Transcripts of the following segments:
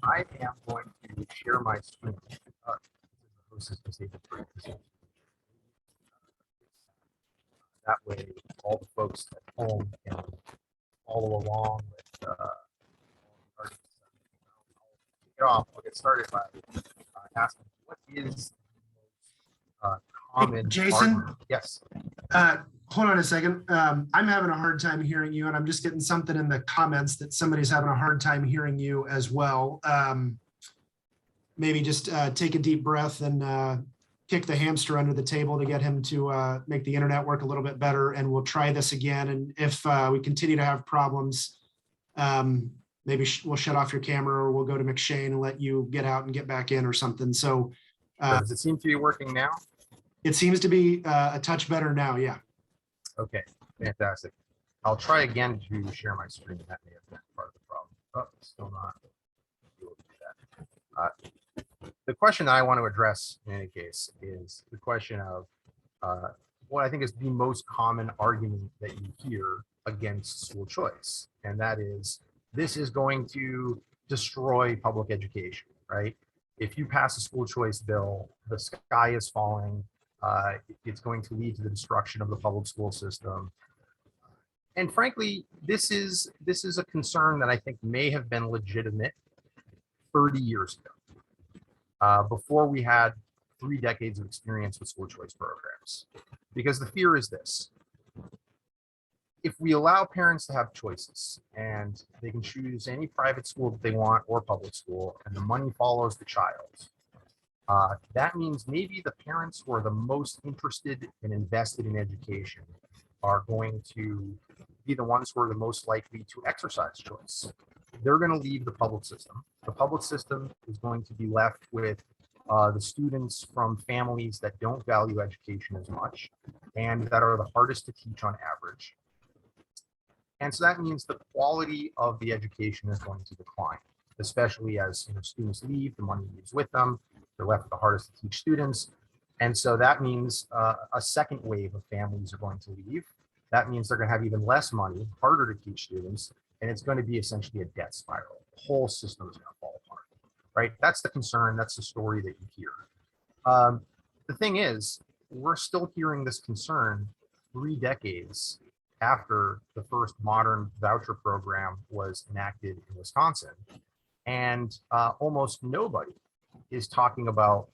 I am going to share my screen. The host is disabled for this. That way, all the folks at home can follow along with our I'll get started by asking what is the most common Jason? argument? Yes. Hold on a second. I'm having a hard time hearing you, and I'm just getting something in the comments that somebody's having a hard time hearing you as well. Maybe just take a deep breath and kick the hamster under the table to get him to make the internet work a little bit better, and we'll try this again. And if we continue to have problems, maybe we'll shut off your camera, or we'll go to McShane and let you get out and get back in or something. So does it seem to be working now? It seems to be a touch better now, yeah. Okay, fantastic. I'll try again to share my screen. That may have been part of the problem. Oh, still not able to do that. The question that I want to address in any case is the question of what I think is the most common argument that you hear against school choice. And that is, this is going to destroy public education, right? If you pass a school choice bill, the sky is falling. It's going to lead to the destruction of the public school system. And frankly, this is a concern that I think may have been legitimate 30 years ago, before we had 3 decades of experience with school choice programs. Because the fear is this: if we allow parents to have choices and they can choose any private school that they want or public school, and the money follows the child, that means maybe the parents who are the most interested and invested in education are going to be the ones who are the most likely to exercise choice. They're going to leave the public system. The public system is going to be left with the students from families that don't value education as much and that are the hardest to teach on average. And so that means the quality of the education is going to decline, especially as students leave, the money leaves with them. They're left with the hardest to teach students. And so that means a second wave of families are going to leave. That means they're going to have even less money, harder to teach students, and it's going to be essentially a debt spiral. The whole system is going to fall apart, right? That's the concern. That's the story that you hear. The thing is, we're still hearing this concern 3 decades after the first modern voucher program was enacted in Wisconsin. And almost nobody is talking about,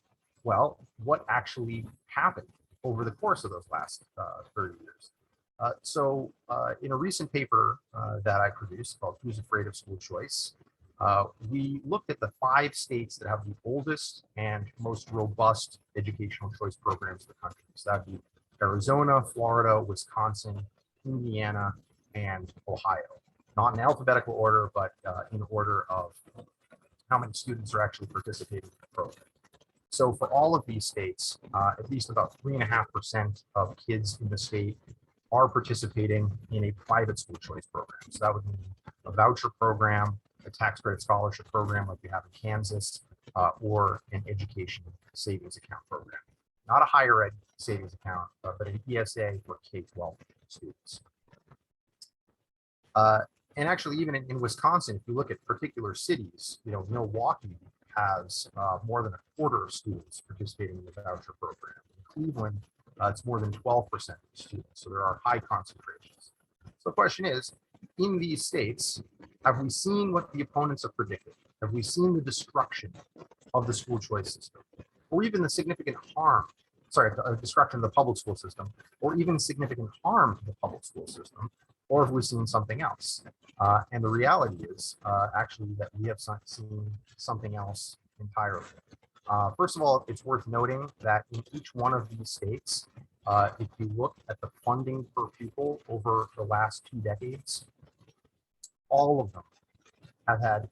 well, what actually happened over the course of those last 30 years. So in a recent paper that I produced called Who's Afraid of School Choice, we looked at the 5 states that have the oldest and most robust educational choice programs in the country. So that would be Arizona, Florida, Wisconsin, Indiana, and Ohio. Not in alphabetical order, but in order of how many students are actually participating in the program. So for all of these states, at least about 3.5% of kids in the state are participating in a private school choice program. So that would mean a voucher program, a tax credit scholarship program like we have in Kansas, or an education savings account program. Not a higher ed savings account, but an ESA for K-12 students. And actually, even in Wisconsin, if you look at particular cities, Milwaukee has more than 1/4 of students participating in the voucher program. In Cleveland, it's more than 12% of students. So there are high concentrations. So the question is, in these states, have we seen what the opponents have predicted? Have we seen the destruction of the school choice system, or even the significant harm, destruction of the public school system, or even significant harm to the public school system? Or have we seen something else? And the reality is actually that we have seen something else entirely. First of all, it's worth noting that in each one of these states, if you look at the funding per pupil over the last 2 decades, all of them have had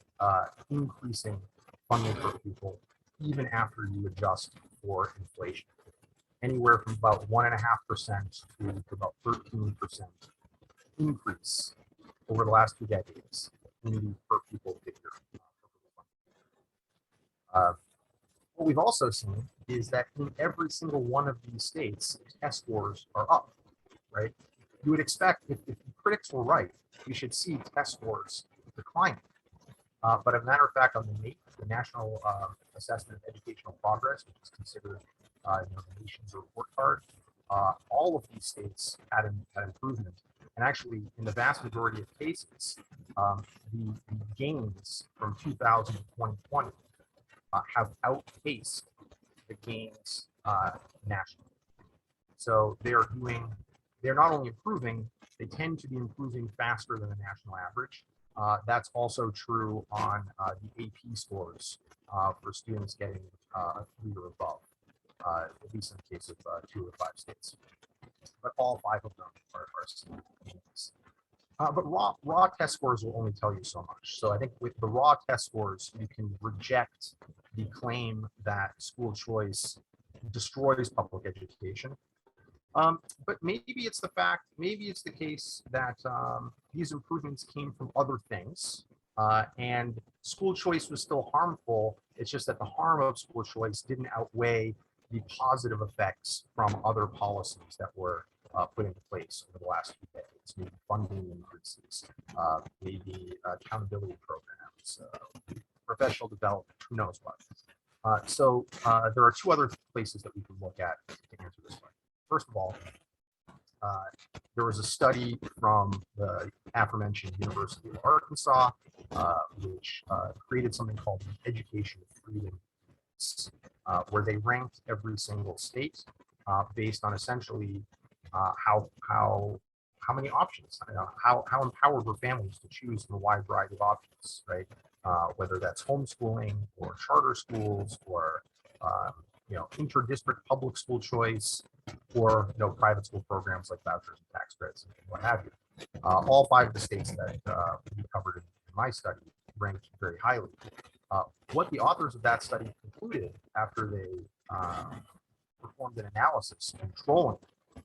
increasing funding per pupil, even after you adjust for inflation. Anywhere from about 1.5% to about 13% increase over the last 2 decades in the per pupil figure. What we've also seen is that in every single one of these states, test scores are up, right? You would expect if the critics were right, we should see test scores declining. But as a matter of fact, on the NAEP, the National Assessment of Educational Progress, which is considered the nation's report card, all of these states had improvement. And actually, in the vast majority of cases, the gains from 2000 to 2020 have outpaced the gains nationally. So they're not only improving, they tend to be improving faster than the national average. That's also true on the AP scores for students getting a 3 or above, at least in the case of 2 or 5 states. But all 5 of them are seeing gains. But raw test scores will only tell you so much. So I think with the raw test scores, you can reject the claim that school choice destroys public education. But maybe it's the case that these improvements came from other things, and school choice was still harmful. It's just that the harm of school choice didn't outweigh the positive effects from other policies that were put into place over the last few decades, maybe funding increases, maybe accountability programs, professional development, who knows what. So there are 2 other places that we can look at to answer this question. First of all, there was a study from the aforementioned University of Arkansas, which created something called the Education Freedom, where they ranked every single state based on essentially how many options, how empowered were families to choose from a wide variety of options, right? Whether that's homeschooling or charter schools or inter-district public school choice, or private school programs like vouchers and tax credits and what have you. All 5 of the states that we covered in my study ranked very highly. What the authors of that study concluded after they performed an analysis controlling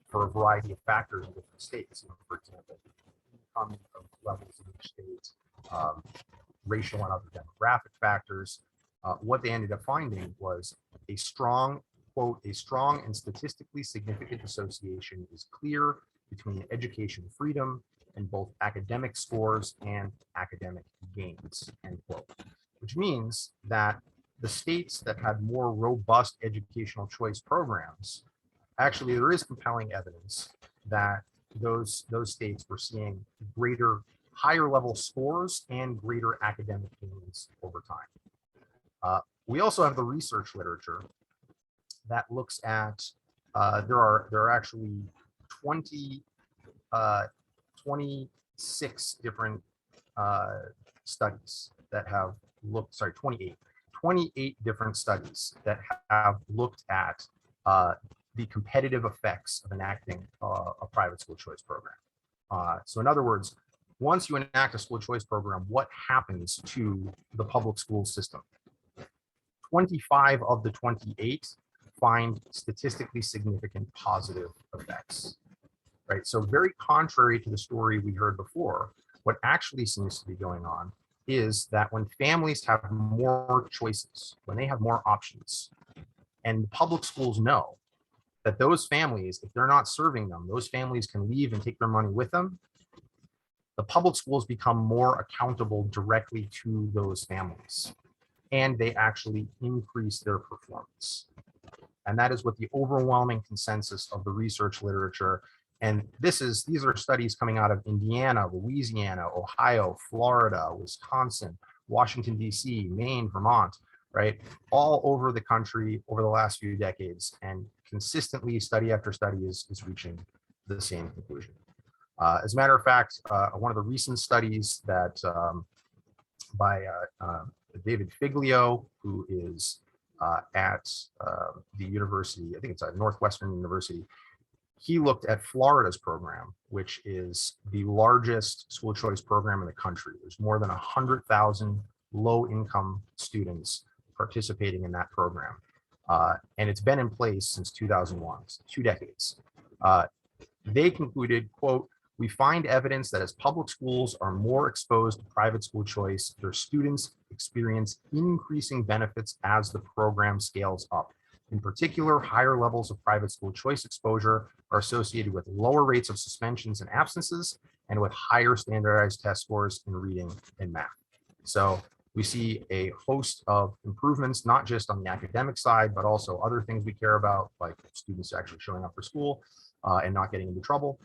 for a variety of factors in different states, for example, income levels in each state, racial and other demographic factors, what they ended up finding was a strong, quote, a strong and statistically significant association is clear between education freedom and both academic scores and academic gains, end quote. Which means that the states that had more robust educational choice programs, actually there is compelling evidence that those states were seeing higher level scores and greater academic gains over time. We also have the research literature that looks at, there are actually 26 different studies that have looked, 28 different studies that have looked at the competitive effects of enacting a private school choice program. So in other words, once you enact a school choice program, what happens to the public school system? 25 of the 28 find statistically significant positive effects, right? So very contrary to the story we heard before, what actually seems to be going on is that when families have more choices, when they have more options, and public schools know that those families, if they're not serving them, those families can leave and take their money with them, the public schools become more accountable directly to those families, and they actually increase their performance. And that is what the overwhelming consensus of the research literature, and these are studies coming out of Indiana, Louisiana, Ohio, Florida, Wisconsin, Washington, DC, Maine, Vermont, right? All over the country over the last few decades, and consistently study after study is reaching the same conclusion. As a matter of fact, one of the recent studies that by David Figlio, who is at the university, I think it's at Northwestern University, he looked at Florida's program, which is the largest school choice program in the country. There's more than 100,000 low-income students participating in that program. And it's been in place since 2001, 2 decades. They concluded, quote, "We find evidence that as public schools are more exposed to private school choice, their students experience increasing benefits as the program scales up. In particular, higher levels of private school choice exposure are associated with lower rates of suspensions and absences and with higher standardized test scores in reading and math." So We see a host of improvements, not just on the academic side, but also other things we care about, like students actually showing up for school and not getting into trouble.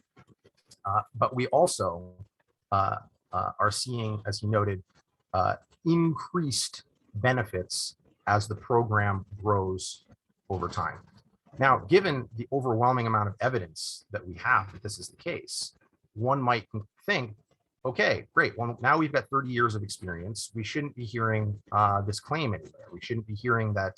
But we also are seeing, as he noted, increased benefits as the program grows over time. Now, given the overwhelming amount of evidence that we have that this is the case, one might think, okay, great. Well, now we've got 30 years of experience. We shouldn't be hearing this claim anywhere. We shouldn't be hearing that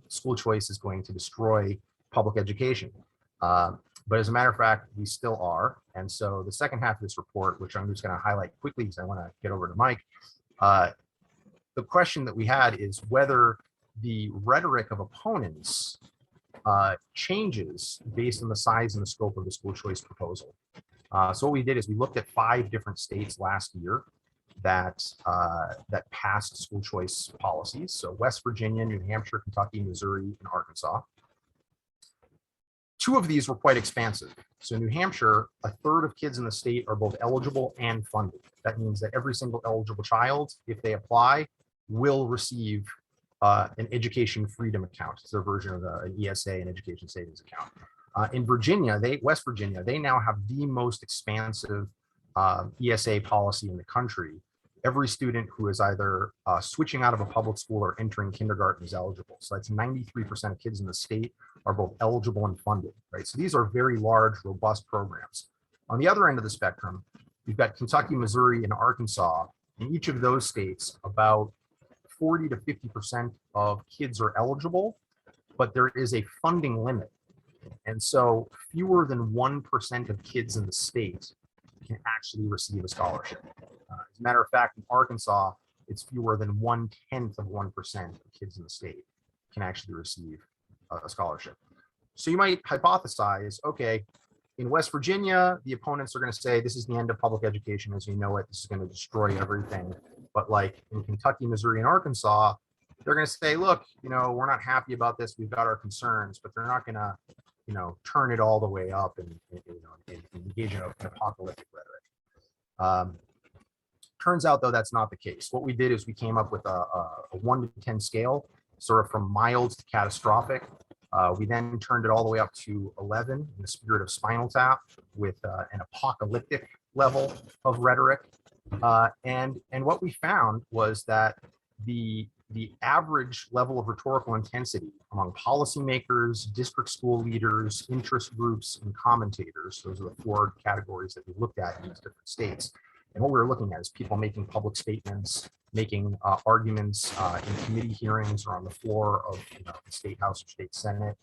school choice is going to destroy public education. But as a matter of fact, we still are. And so the second half of this report, which I'm just going to highlight quickly because I want to get over to Mike, the question that we had is whether the rhetoric of opponents changes based on the size and the scope of the school choice proposal. So what we did is we looked at 5 different states last year that passed school choice policies. So West Virginia, New Hampshire, Kentucky, Missouri, and Arkansas. 2 of these were quite expansive. So New Hampshire, 1/3 of kids in the state are both eligible and funded. That means that every single eligible child, if they apply, will receive an education freedom account. It's their version of an ESA, an education savings account. In Virginia, West Virginia, they now have the most expansive ESA policy in the country. Every student who is either switching out of a public school or entering kindergarten is eligible. So that's 93% of kids in the state are both eligible and funded, right? So these are very large, robust programs. On the other end of the spectrum, you've got Kentucky, Missouri, and Arkansas. In each of those states, about 40 to 50% of kids are eligible, but there is a funding limit. And so fewer than 1% of kids in the state can actually receive a scholarship. As a matter of fact, in Arkansas, it's fewer than 1/10 of 1% of kids in the state can actually receive a scholarship. So you might hypothesize, okay, in West Virginia, the opponents are going to say this is the end of public education as you know it. This is going to destroy everything. But like in Kentucky, Missouri, and Arkansas, they're going to say, look, we're not happy about this. We've got our concerns, but they're not going to, turn it all the way up and engage in an apocalyptic rhetoric. Turns out, though, that's not the case. What we did is we came up with a 1 to 10 scale, sort of from mild to catastrophic. We then turned it all the way up to 11 in the spirit of Spinal Tap with an apocalyptic level of rhetoric. And what we found was that the average level of rhetorical intensity among policymakers, district school leaders, interest groups, and commentators, those are the 4 categories that we looked at in these different states. And what we were looking at is people making public statements, making arguments in committee hearings or on the floor of the state house or state senate,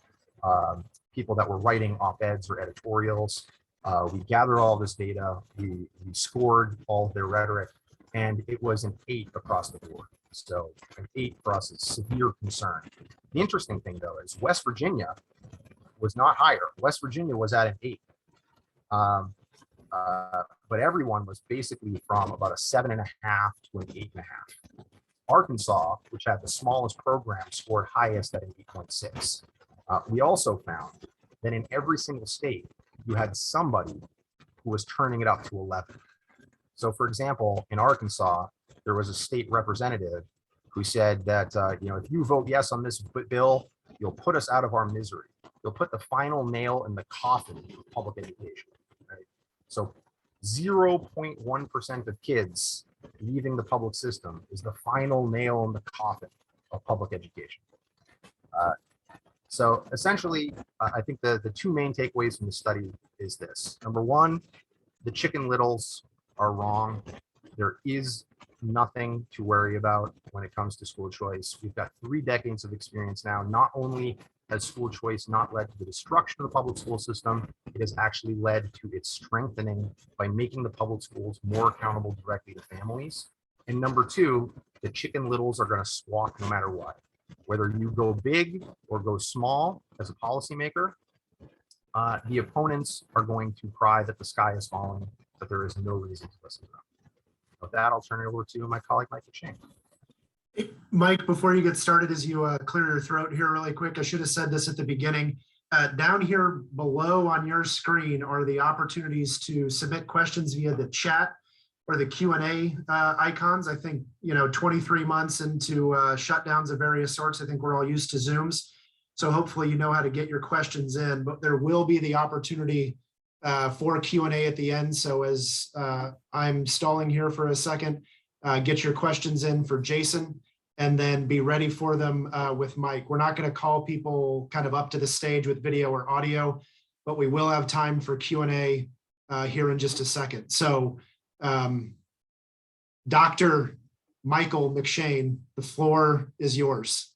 people that were writing op-eds or editorials. We gathered all this data, we scored all of their rhetoric, and it was an 8 across the board. So an 8 for us is severe concern. The interesting thing, though, is West Virginia was not higher. West Virginia was at an 8. But everyone was basically from about a 7.5 to an 8.5. Arkansas, which had the smallest program, scored highest at an 8.6. We also found that in every single state, you had somebody who was turning it up to 11. So, for example, in Arkansas, there was a state representative who said that, if you vote yes on this bill, you'll put us out of our misery. You'll put the final nail in the coffin of public education. Right? So 0.1% of kids leaving the public system is the final nail in the coffin of public education. So essentially, I think the 2 main takeaways from the study is this. Number 1, the Chicken Littles are wrong. There is nothing to worry about when it comes to school choice. We've got 3 decades of experience now. Not only has school choice not led to the destruction of the public school system, it has actually led to its strengthening by making the public schools more accountable directly to families. And number 2, the Chicken Littles are going to squawk no matter what. Whether you go big or go small as a policymaker, the opponents are going to cry that the sky is falling, but there is no reason to listen to them. With that, I'll turn it over to my colleague, Mike McShane. Hey, Mike, before you get started, as you clear your throat here really quick, I should have said this at the beginning. Down here below on your screen are the opportunities to submit questions via the chat. or the Q&A icons. I think, 23 months into shutdowns of various sorts, I think we're all used to Zooms. So hopefully you know how to get your questions in, but there will be the opportunity for Q&A at the end. So as I'm stalling here for a second, get your questions in for Jason and then be ready for them with Mike. We're not going to call people kind of up to the stage with video or audio, but we will have time for Q&A here in just a second. So Dr. Michael McShane, the floor is yours.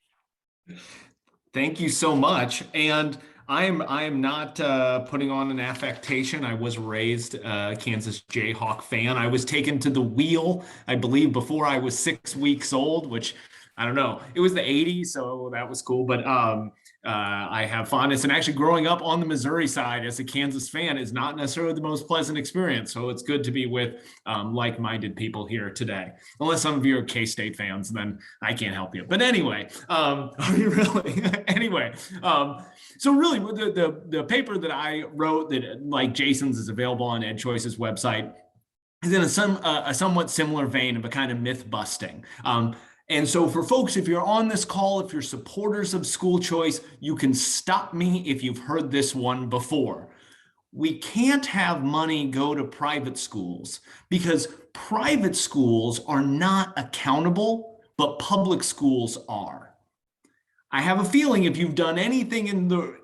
Thank you so much. And I am not putting on an affectation. I was raised a Kansas Jayhawk fan. I was taken to the wheel, I believe, before I was 6 weeks old, which I don't know. It was the 80s, so that was cool. But I have fondness. And actually growing up on the Missouri side as a Kansas fan is not necessarily the most pleasant experience. So it's good to be with like-minded people here today. Unless some of you are K-State fans, then I can't help you. But anyway, are you really? Anyway, so really the paper that I wrote that, like Jason's, is available on EdChoice's website is in a somewhat similar vein of a kind of myth busting. And so for folks, if you're on this call, if you're supporters of school choice, you can stop me if you've heard this one before. We can't have money go to private schools because private schools are not accountable, but public schools are. I have a feeling if you've done anything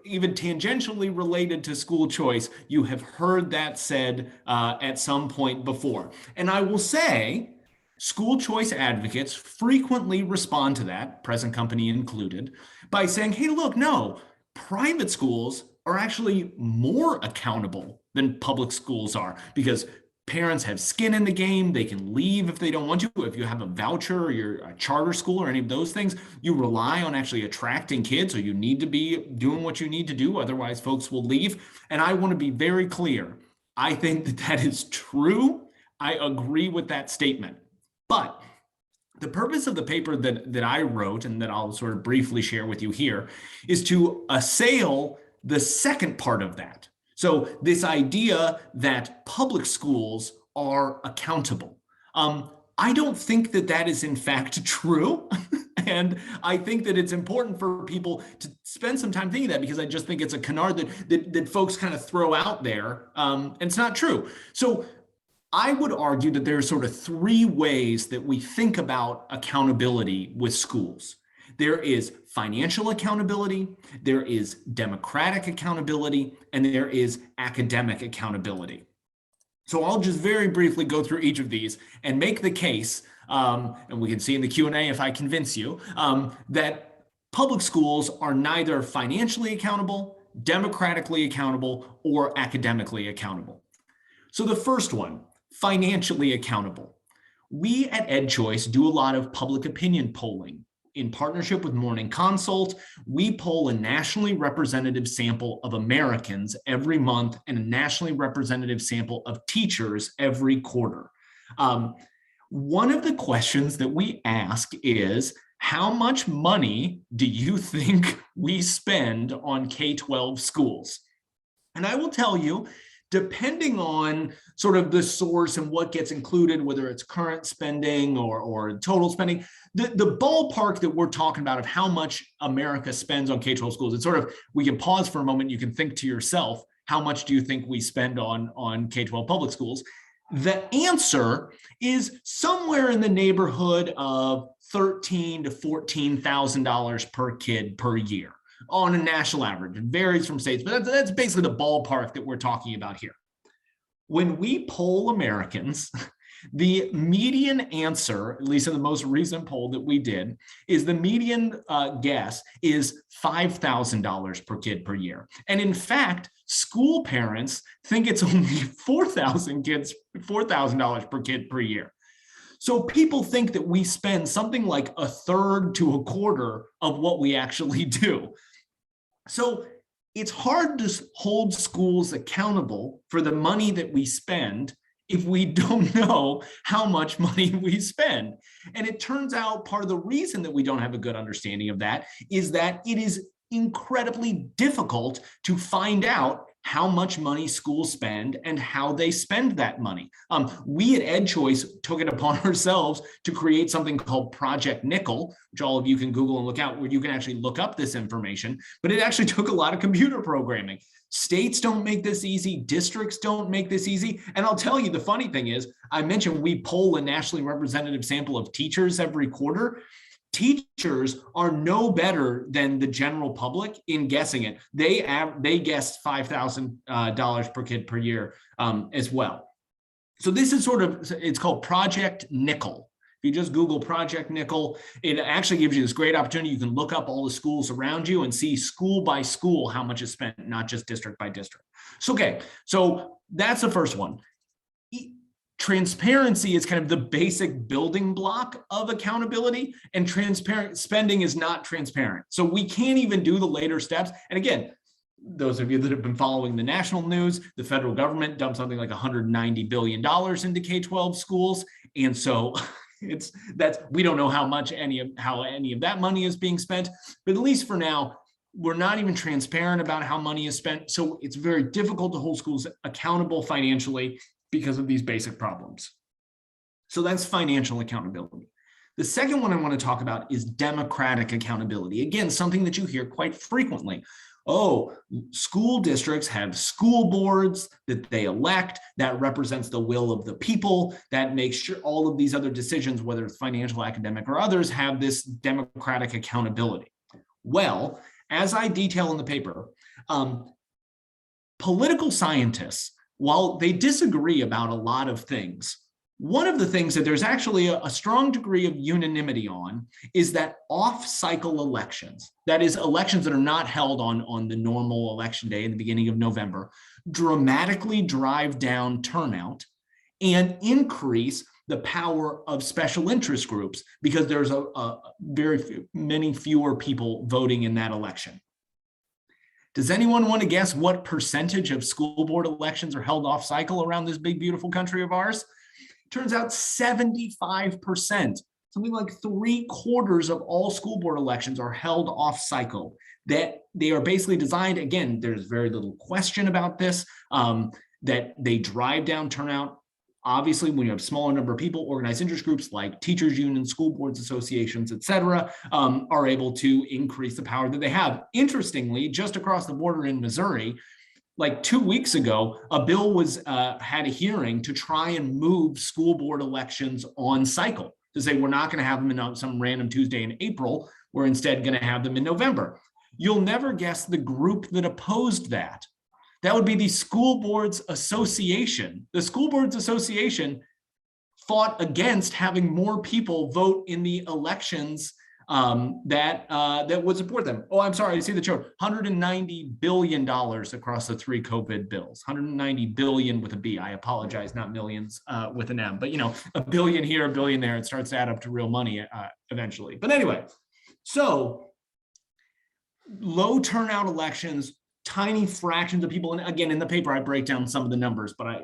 even tangentially related to school choice, you have heard that said at some point before. And I will say, school choice advocates frequently respond to that, present company included, by saying, hey, look, no, private schools are actually more accountable than public schools are because parents have skin in the game. They can leave if they don't want to. If you have a voucher or you're a charter school or any of those things, you rely on actually attracting kids, so you need to be doing what you need to do. Otherwise, folks will leave. And I want to be very clear. I think that is true. I agree with that statement. But the purpose of the paper that I wrote and that I'll sort of briefly share with you here is to assail the second part of that. So this idea that public schools are accountable. I don't think that is in fact true. And I think that it's important for people to spend some time thinking that, because I just think it's a canard that folks kind of throw out there. And it's not true. So I would argue that there are sort of three ways that we think about accountability with schools. There is financial accountability, there is democratic accountability, and there is academic accountability. So I'll just very briefly go through each of these and make the case, and we can see in the Q&A if I convince you, that public schools are neither financially accountable, democratically accountable, or academically accountable. So the first one, financially accountable. We at EdChoice do a lot of public opinion polling. In partnership with Morning Consult, we poll a nationally representative sample of Americans every month and a nationally representative sample of teachers every quarter. One of the questions that we ask is, how much money do you think we spend on K-12 schools? And I will tell you, depending on sort of the source and what gets included, whether it's current spending or total spending, the ballpark that we're talking about of how much America spends on K-12 schools, it's sort of, we can pause for a moment, you can think to yourself, how much do you think we spend on K-12 public schools? The answer is somewhere in the neighborhood of $13,000 to $14,000 per kid per year. On a national average. It varies from states, but that's basically the ballpark that we're talking about here. When we poll Americans, the median answer, at least in the most recent poll that we did, is the median guess is $5,000 per kid per year. And in fact, school parents think it's only $4,000 per kid per year. So people think that we spend something like a third to a quarter of what we actually do. So it's hard to hold schools accountable for the money that we spend if we don't know how much money we spend. And it turns out part of the reason that we don't have a good understanding of that is that it is incredibly difficult to find out how much money schools spend and how they spend that money. We at EdChoice took it upon ourselves to create something called Project Nickel, which all of you can Google and look out, where you can actually look up this information, but it actually took a lot of computer programming. States don't make this easy, districts don't make this easy. And I'll tell you, the funny thing is, I mentioned we poll a nationally representative sample of teachers every quarter. Teachers are no better than the general public in guessing it. They guessed $5,000 per kid per year as well. So this is it's called Project Nickel. If you just Google Project Nickel, it actually gives you this great opportunity. You can look up all the schools around you and see school by school how much is spent, not just district by district. So, okay, so that's the first one. Transparency is kind of the basic building block of accountability, and transparent spending is not transparent. So we can't even do the later steps. And again, those of you that have been following the national news, the federal government dumped something like $190 billion into K-12 schools. And so we don't know how any of that money is being spent, but at least for now, we're not even transparent about how money is spent. So it's very difficult to hold schools accountable financially because of these basic problems. So that's financial accountability. The second one I want to talk about is democratic accountability. Again, something that you hear quite frequently. Oh, school districts have school boards that they elect that represents the will of the people, that makes sure all of these other decisions, whether it's financial, academic, or others, have this democratic accountability. Well, as I detail in the paper, political scientists, while they disagree about a lot of things, one of the things that there's actually a strong degree of unanimity on is that off-cycle elections, that is elections that are not held on the normal election day in the beginning of November, dramatically drive down turnout and increase the power of special interest groups because there's many fewer people voting in that election. Does anyone want to guess what percentage of school board elections are held off cycle around this big, beautiful country of ours? Turns out 75%, something like 3/4 of all school board elections are held off cycle. That they are basically designed, again, there's very little question about this, that they drive down turnout. Obviously, when you have a smaller number of people, organized interest groups like teachers unions, school boards associations, et cetera, are able to increase the power that they have. Interestingly, just across the border in Missouri, like 2 weeks ago, a bill had a hearing to try and move school board elections on cycle, to say we're not going to have them in some random Tuesday in April, we're instead going to have them in November. You'll never guess the group that opposed that. That would be the School Boards Association. The School Boards Association fought against having more people vote in the elections that would support them. Oh, I'm sorry, I see the chart. $190 billion across the 3 COVID bills. 190 billion with a B. I apologize, not millions with an M. But you know, a billion here, a billion there. It starts to add up to real money eventually. But anyway, so low turnout elections, tiny fractions of people. And again, in the paper, I break down some of the numbers, but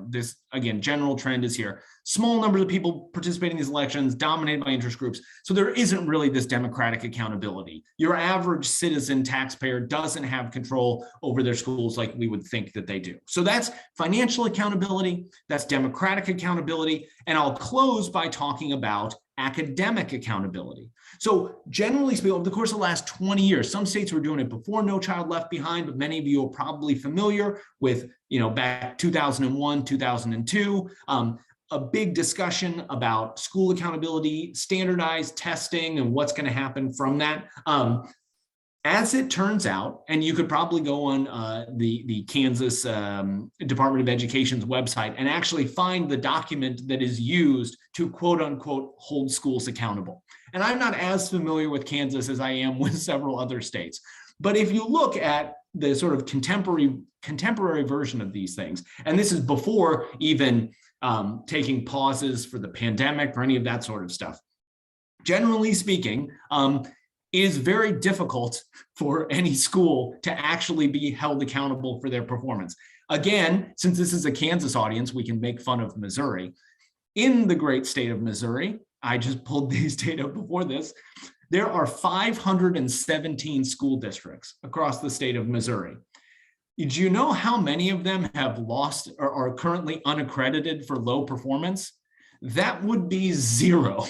this, again, general trend is here. Small numbers of people participating in these elections, dominated by interest groups. So there isn't really this democratic accountability. Your average citizen taxpayer doesn't have control over their schools like we would think that they do. So that's financial accountability, that's democratic accountability. And I'll close by talking about academic accountability. So generally speaking, over the course of the last 20 years, some states were doing it before No Child Left Behind, but many of you are probably familiar with, back 2001, 2002, a big discussion about school accountability, standardized testing, and what's going to happen from that. As it turns out, and you could probably go on the Kansas Department of Education's website and actually find the document that is used to quote unquote hold schools accountable. And I'm not as familiar with Kansas as I am with several other states. But if you look at the sort of contemporary version of these things, and this is before even taking pauses for the pandemic or any of that sort of stuff, generally speaking, it is very difficult for any school to actually be held accountable for their performance. Again, since this is a Kansas audience, we can make fun of Missouri. In the great state of Missouri, I just pulled these data before this, there are 517 school districts across the state of Missouri. Do you know how many of them have lost or are currently unaccredited for low performance? That would be 0.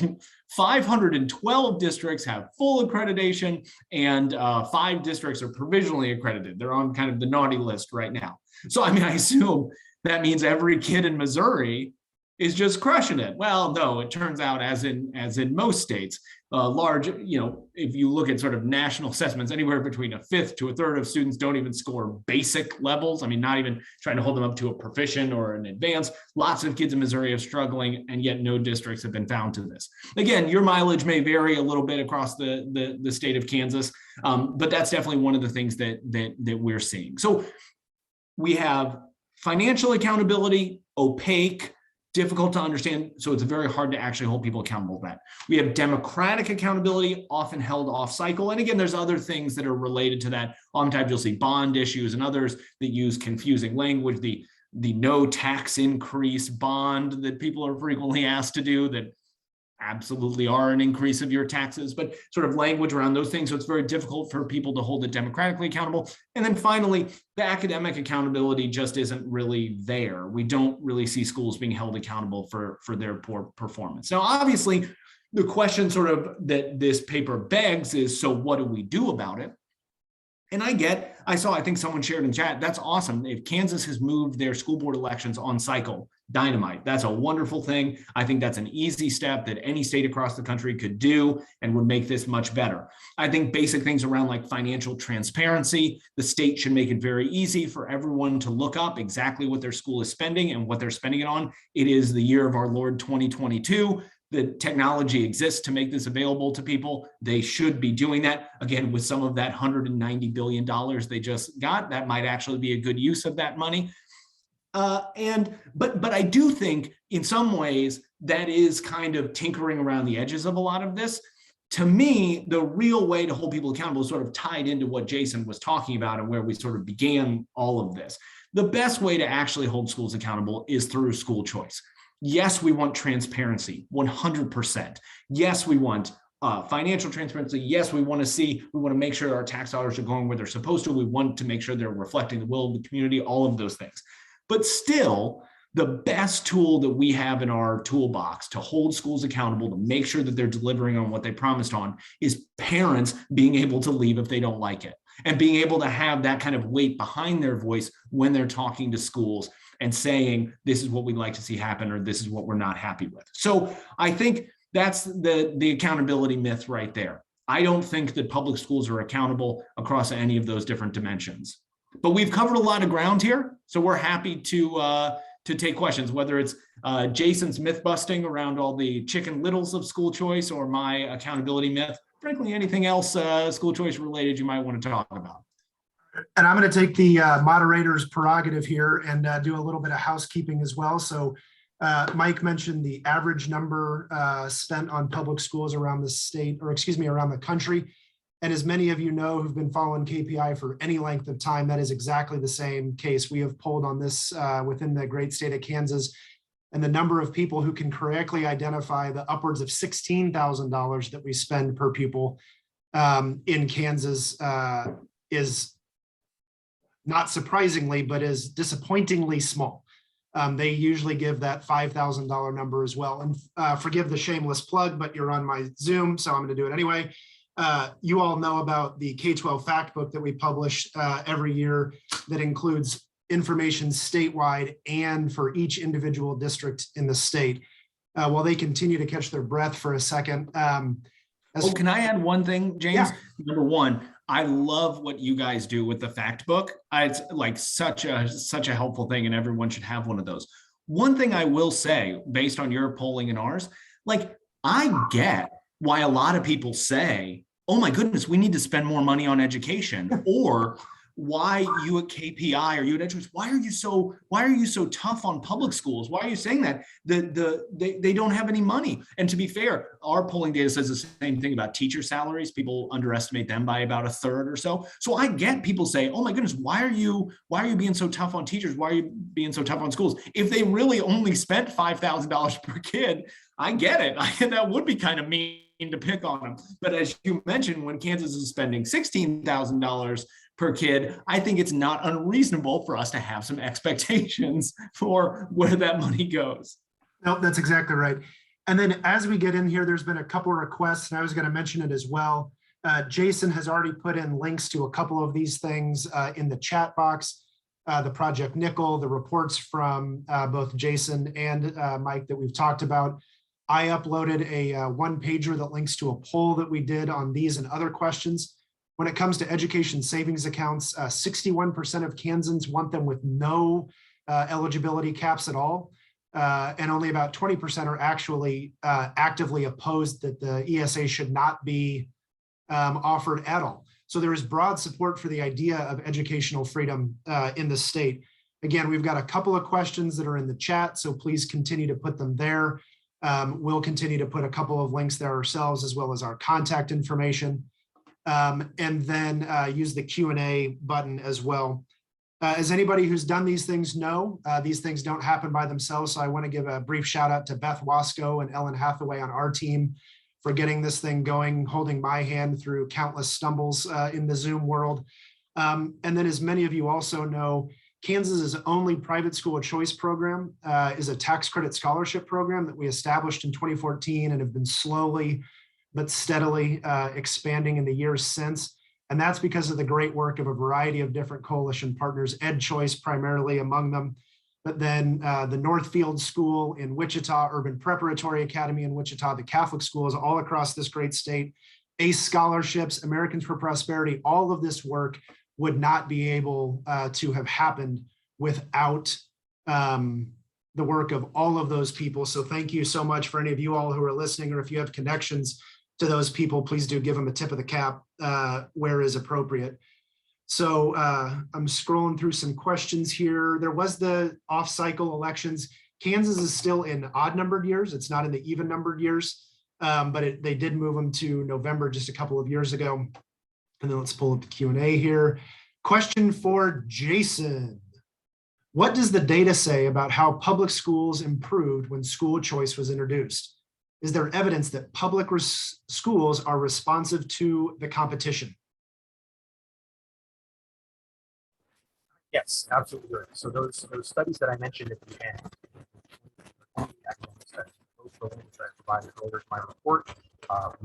512 districts have full accreditation, and 5 districts are provisionally accredited. They're on kind of the naughty list right now. So, I mean, I assume that means every kid in Missouri is just crushing it. Well, no, it turns out, as in most states, large, if you look at sort of national assessments, anywhere between a fifth to a third of students don't even score basic levels. I mean, not even trying to hold them up to a proficient or an advanced. Lots of kids in Missouri are struggling, and yet no districts have been found to this. Again, your mileage may vary a little bit across the state of Kansas, but that's definitely one of the things that we're seeing. So we have financial accountability, opaque, difficult to understand, so it's very hard to actually hold people accountable to that. We have democratic accountability, often held off cycle. And again, there's other things that are related to that. Oftentimes you'll see bond issues and others that use confusing language, the no tax increase bond that people are frequently asked to do that absolutely are an increase of your taxes, but sort of language around those things. So it's very difficult for people to hold it democratically accountable. And then finally, the academic accountability just isn't really there. We don't really see schools being held accountable for their poor performance. Now, obviously, the question sort of that this paper begs is, so what do we do about it? And I think someone shared in chat, that's awesome. If Kansas has moved their school board elections on cycle, dynamite. That's a wonderful thing. I think that's an easy step that any state across the country could do and would make this much better. I think basic things around like financial transparency, the state should make it very easy for everyone to look up exactly what their school is spending and what they're spending it on. It is the year of our Lord 2022. The technology exists to make this available to people. They should be doing that. Again, with some of that $190 billion they just got, that might actually be a good use of that money. But I do think in some ways that is kind of tinkering around the edges of a lot of this. To me, the real way to hold people accountable is sort of tied into what Jason was talking about and where we sort of began all of this. The best way to actually hold schools accountable is through school choice. Yes, we want transparency, 100%. Yes, we want financial transparency. Yes, we want to make sure our tax dollars are going where they're supposed to. We want to make sure they're reflecting the will of the community, all of those things. But still, the best tool that we have in our toolbox to hold schools accountable, to make sure that they're delivering on what they promised on, is parents being able to leave if they don't like it, and being able to have that kind of weight behind their voice when they're talking to schools and saying, this is what we'd like to see happen, or this is what we're not happy with. So I think that's the accountability myth right there. I don't think that public schools are accountable across any of those different dimensions. But we've covered a lot of ground here, so we're happy to take questions, whether it's Jason's myth busting around all the chicken littles of school choice or my accountability myth. Frankly, anything else school choice related you might want to talk about. And I'm going to take the moderator's prerogative here and do a little bit of housekeeping as well. So Mike mentioned the average number spent on public schools around the state, or excuse me, around the country. And as many of you know who've been following KPI for any length of time, that is exactly the same case. We have polled on this within the great state of Kansas, and the number of people who can correctly identify the upwards of $16,000 that we spend per pupil in Kansas is, not surprisingly, but is disappointingly small. They usually give that $5,000 number as well. And forgive the shameless plug, but you're on my Zoom, so I'm going to do it anyway. You all know about the K-12 fact book that we publish every year that includes information statewide and for each individual district in the state. While they continue to catch their breath for a second. Can I add one thing, James? Yeah. Number one, I love what you guys do with the fact book. It's like such a helpful thing, and everyone should have one of those. One thing I will say, based on your polling and ours, like I get why a lot of people say, oh my goodness, we need to spend more money on education, or why you at KPI or you at EdChoice, why are you so tough on public schools? Why are you saying that? They don't have any money. And to be fair, our polling data says the same thing about teacher salaries. People underestimate them by about a third or so. So I get people say, oh my goodness, why are you being so tough on teachers? Why are you being so tough on schools? If they really only spent $5,000 per kid, I get it. That would be kind of mean to pick on them. But as you mentioned, when Kansas is spending $16,000 per kid, I think it's not unreasonable for us to have some expectations for where that money goes. No, that's exactly right. And then as we get in here, there's been a couple of requests, and I was going to mention it as well. Jason has already put in links to a couple of these things in the chat box. The Project Nickel, the reports from both Jason and Mike that we've talked about. I uploaded a one-pager that links to a poll that we did on these and other questions. When it comes to education savings accounts, 61% of Kansans want them with no eligibility caps at all. And only about 20% are actually actively opposed that the ESA should not be offered at all. So there is broad support for the idea of educational freedom in the state. Again, we've got a couple of questions that are in the chat, so please continue to put them there. We'll continue to put a couple of links there ourselves, as well as our contact information, and then use the Q&A button as well. As anybody who's done these things know, these things don't happen by themselves. So I want to give a brief shout out to Beth Wasco and Ellen Hathaway on our team for getting this thing going, holding my hand through countless stumbles in the Zoom world. And then, as many of you also know, Kansas's only private school choice program is a tax credit scholarship program that we established in 2014 and have been slowly but steadily expanding in the years since. And that's because of the great work of a variety of different coalition partners, EdChoice primarily among them, but then the Northfield School in Wichita, Urban Preparatory Academy in Wichita, the Catholic schools all across this great state, ACE scholarships, Americans for Prosperity, all of this work would not be able to have happened without the work of all of those people. So thank you so much for any of you all who are listening, or if you have connections to those people, please do give them a tip of the cap where is appropriate. So I'm scrolling through some questions here. There was the off-cycle elections. Kansas is still in odd numbered years. It's not in the even numbered years, but they did move them to November just a couple of years ago. And then let's pull up the Q&A here. Question for Jason. What does the data say about how public schools improved when school choice was introduced? Is there evidence that public schools are responsive to the competition? Yes, absolutely. So those studies that I mentioned at the end, those links I provided earlier in my report,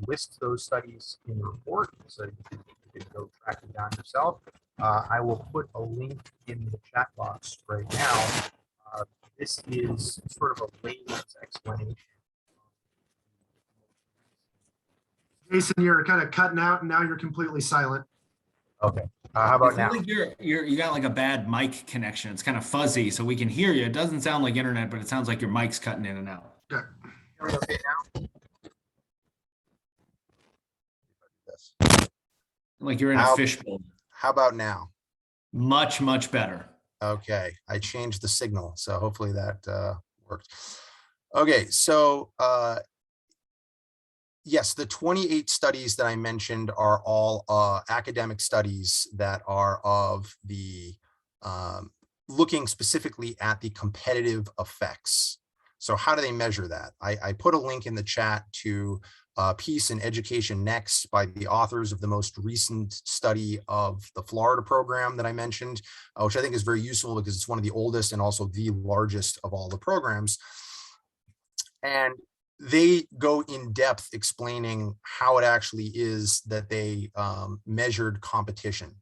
list those studies in the report, so you can go track them down yourself. I will put a link in the chat box right now. This is sort of a layman's explanation. Jason, you're kind of cutting out and now you're completely silent. Okay. How about now? Like you got like a bad mic connection. It's kind of fuzzy, so we can hear you. It doesn't sound like internet, but it sounds like your mic's cutting in and out. Okay. Are we okay now? Like you're in a fishbowl. How about now? Much, much better. Okay, I changed the signal, so hopefully that worked. Okay, so yes, the 28 studies that I mentioned are all academic studies that are of the looking specifically at the competitive effects. So how do they measure that? I put a link in the chat to a piece in Education Next by the authors of the most recent study of the Florida program that I mentioned, which I think is very useful because it's one of the oldest and also the largest of all the programs. And they go in depth explaining how it actually is that they measured competition.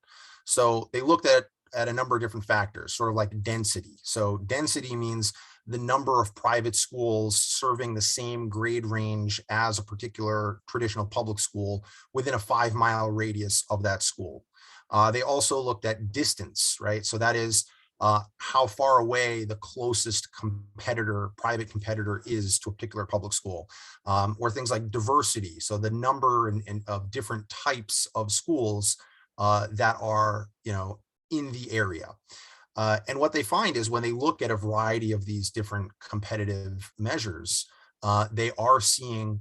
So they looked at a number of different factors, sort of like density. So density means the number of private schools serving the same grade range as a particular traditional public school within a 5-mile radius of that school. They also looked at distance, right? So that is how far away the closest competitor, private competitor is to a particular public school, or things like diversity. So the number of different types of schools that are, in the area. And what they find is when they look at a variety of these different competitive measures, they are seeing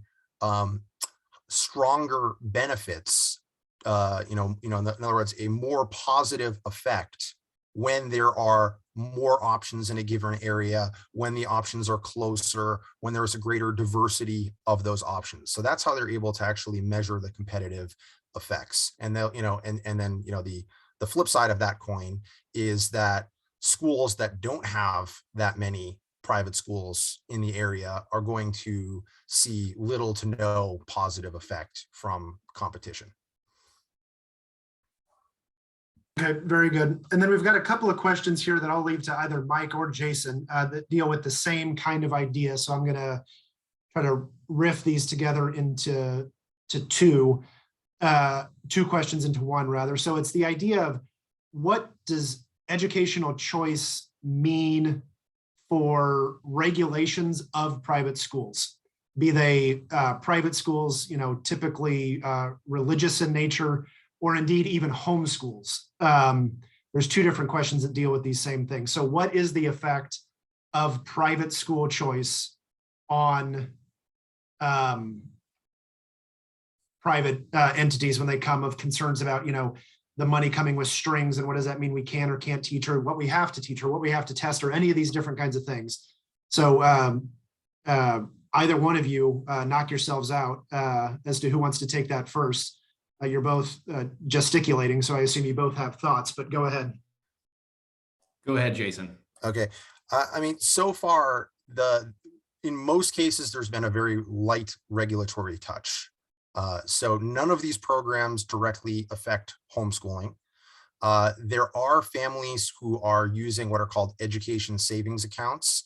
stronger benefits, in other words, a more positive effect when there are more options in a given area, when the options are closer, when there's a greater diversity of those options. So that's how they're able to actually measure the competitive effects. And they'll, and then, the flip side of that coin is that schools that don't have that many private schools in the area are going to see little to no positive effect from competition. Okay, very good. And then we've got a couple of questions here that I'll leave to either Mike or Jason that deal with the same kind of idea. So I'm going to try to riff these together into two questions into one, rather. So it's the idea of, what does educational choice mean for regulations of private schools? Be they private schools, typically religious in nature, or indeed even homeschools. There's two different questions that deal with these same things. So what is the effect of private school choice on private entities when they come of concerns about, the money coming with strings, and what does that mean we can or can't teach, or what we have to teach, or what we have to test, or any of these different kinds of things. So either one of you knock yourselves out as to who wants to take that first. You're both gesticulating, so I assume you both have thoughts, but go ahead. Go ahead, Jason. Okay. I mean, so far, in most cases, there's been a very light regulatory touch. So none of these programs directly affect homeschooling. There are families who are using what are called education savings accounts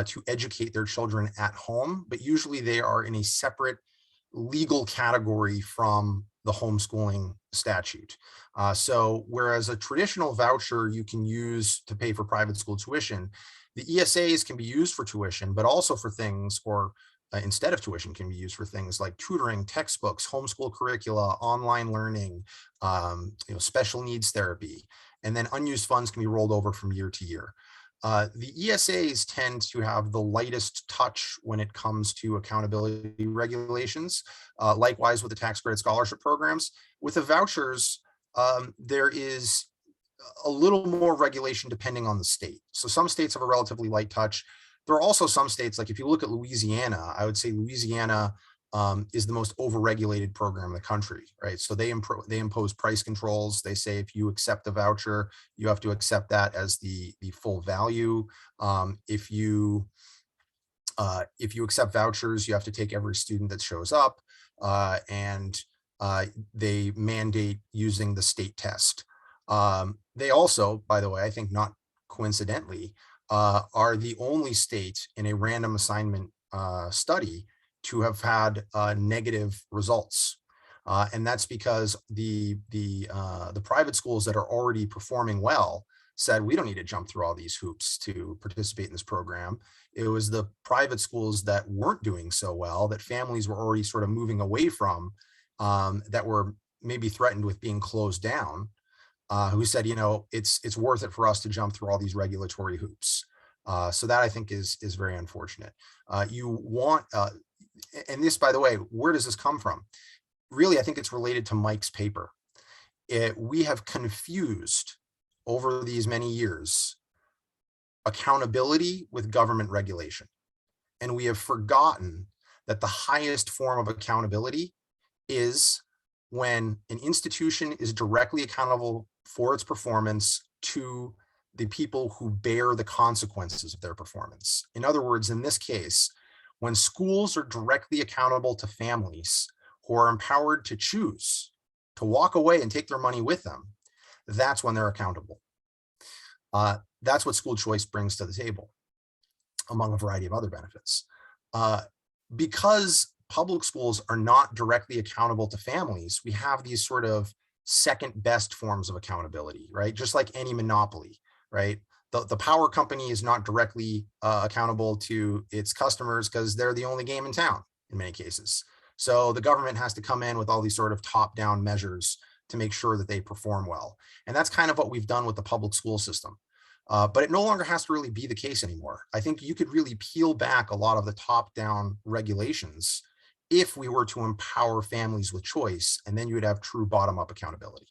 to educate their children at home, but usually they are in a separate legal category from the homeschooling statute. So whereas a traditional voucher you can use to pay for private school tuition, the ESAs can be used for tuition, but also for things, or instead of tuition, can be used for things like tutoring, textbooks, homeschool curricula, online learning, special needs therapy, and then unused funds can be rolled over from year to year. The ESAs tend to have the lightest touch when it comes to accountability regulations. Likewise with the tax credit scholarship programs. With the vouchers, there is a little more regulation depending on the state. So some states have a relatively light touch. There are also some states, like if you look at Louisiana, I would say Louisiana is the most overregulated program in the country, right? So they impose price controls. They say if you accept the voucher, you have to accept that as the full value. If you accept vouchers, you have to take every student that shows up, and they mandate using the state test. They also, by the way, I think not coincidentally, are the only state in a random assignment study to have had negative results. And that's because the private schools that are already performing well said, we don't need to jump through all these hoops to participate in this program. It was the private schools that weren't doing so well, that families were already sort of moving away from, that were maybe threatened with being closed down, who said, it's worth it for us to jump through all these regulatory hoops. So that I think is very unfortunate. You want, and this, by the way, where does this come from? Really, I think it's related to Mike's paper. We have confused over these many years accountability with government regulation. And we have forgotten that the highest form of accountability is when an institution is directly accountable for its performance to the people who bear the consequences of their performance. In other words, in this case, when schools are directly accountable to families who are empowered to choose to walk away and take their money with them, that's when they're accountable. That's what school choice brings to the table, among a variety of other benefits. Because public schools are not directly accountable to families, we have these sort of second best forms of accountability, right? Just like any monopoly, right? The power company is not directly accountable to its customers because they're the only game in town in many cases. So the government has to come in with all these sort of top-down measures to make sure that they perform well. And that's kind of what we've done with the public school system. But it no longer has to really be the case anymore. I think you could really peel back a lot of the top-down regulations if we were to empower families with choice, and then you would have true bottom-up accountability.